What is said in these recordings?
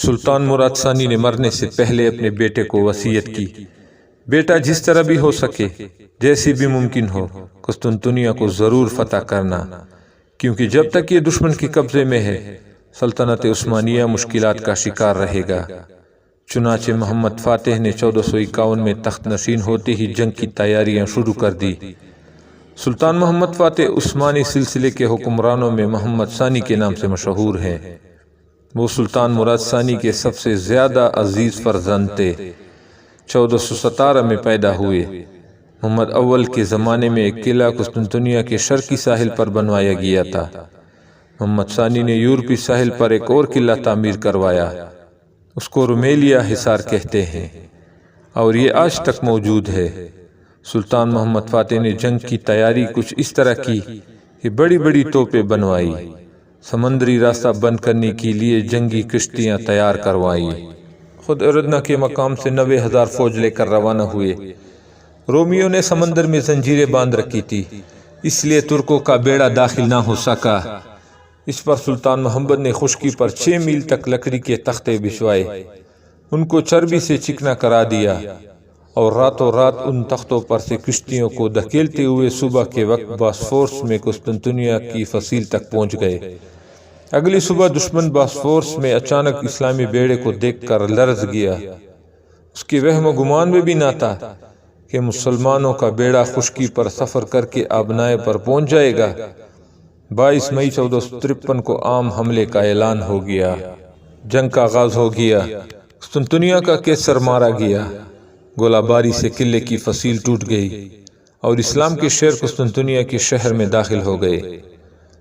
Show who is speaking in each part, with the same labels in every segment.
Speaker 1: سلطان مراد ثانی نے مرنے سے پہلے اپنے بیٹے کو وصیت کی، بیٹا جس طرح بھی ہو سکے، جیسی بھی ممکن ہو، قسطنطنیہ کو ضرور فتح کرنا، کیونکہ جب تک یہ دشمن کے قبضے میں ہے سلطنت عثمانیہ مشکلات کا شکار رہے گا۔ چنانچہ محمد فاتح نے 1451 میں تخت نشین ہوتے ہی جنگ کی تیاریاں شروع کر دی۔ سلطان محمد فاتح عثمانی سلسلے کے حکمرانوں میں محمد ثانی کے نام سے مشہور ہیں۔ وہ سلطان مراد ثانی کے سب سے زیادہ عزیز فرزند تھے۔ 1417 میں پیدا ہوئے۔ محمد اول کے زمانے میں ایک قلعہ قسطنطنیہ کے شرقی ساحل پر بنوایا گیا تھا۔ محمد ثانی نے یورپی ساحل پر ایک اور قلعہ تعمیر کروایا، اس کو رومیلیا حصار کہتے ہیں، اور یہ آج تک موجود ہے۔ سلطان محمد فاتح نے جنگ کی تیاری کچھ اس طرح کی کہ بڑی بڑی توپیں بنوائی، سمندری راستہ بند کرنے کے لیے جنگی کشتیاں تیار کروائی، خود اردنا کے مقام سے 90,000 فوج لے کر روانہ ہوئے۔ رومیوں نے سمندر میں زنجیریں باندھ رکھی تھی، اس لیے ترکوں کا بیڑا داخل نہ ہو سکا۔ اس پر سلطان محمد نے خشکی پر 6 میل تک لکڑی کے تختے بچھوائے، ان کو چربی سے چکنا کرا دیا، اور راتوں رات ان تختوں پر سے کشتیوں کو دھکیلتے ہوئے صبح کے وقت باسفورس میں قسطنطنیہ کی فصیل تک پہنچ گئے۔ اگلی صبح دشمن باسفورس میں اچانک اسلامی بیڑے کو دیکھ کر لرز گیا۔ اس کے وہم و گمان میں بھی نہ تھا کہ مسلمانوں کا بیڑا خشکی پر سفر کر کے آبنائے پر پہنچ جائے گا۔ 22 مئی 1453 کو عام حملے کا اعلان ہو گیا۔ جنگ کا آغاز ہو گیا۔ قسطنطنیہ کا قیصر مارا گیا، گولہ باری سے قلعے کی فصیل ٹوٹ گئی، اور اسلام کے شہر قسطنطنیہ کے شہر میں داخل ہو گئے۔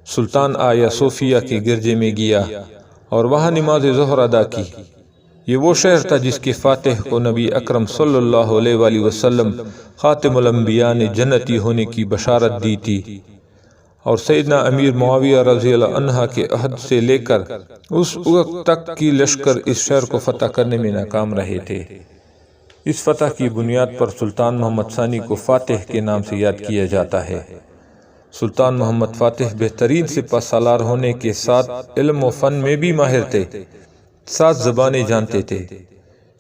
Speaker 1: سلطان آیا صوفیہ کے گرجے میں گیا اور وہاں نماز ظہر ادا کی۔ یہ وہ شہر تھا جس کے فاتح کو نبی اکرم صلی اللہ علیہ وآلہ وسلم خاتم الانبیاء نے جنتی ہونے کی بشارت دی تھی، اور سیدنا امیر معاویہ رضی اللہ عنہ کے عہد سے لے کر اس وقت تک کی لشکر اس شہر کو فتح کرنے میں ناکام رہے تھے۔ اس فتح کی بنیاد پر سلطان محمد ثانی کو فاتح کے نام سے یاد کیا جاتا ہے۔ سلطان محمد فاتح بہترین سپہ سالار ہونے کے ساتھ علم و فن میں بھی ماہر تھے، 7 زبانیں جانتے تھے۔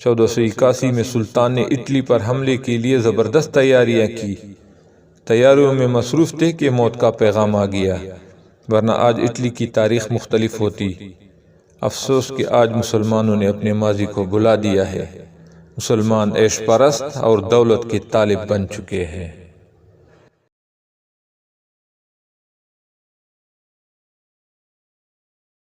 Speaker 1: 1481 میں سلطان نے اٹلی پر حملے کے لیے زبردست تیاریاں کی۔ تیاریوں میں مصروف تھے کہ موت کا پیغام آ گیا، ورنہ آج اٹلی کی تاریخ مختلف ہوتی۔ افسوس کہ آج مسلمانوں نے اپنے ماضی کو بھلا دیا ہے۔ مسلمان عیش پرست اور دولت کے طالب بن چکے ہیں۔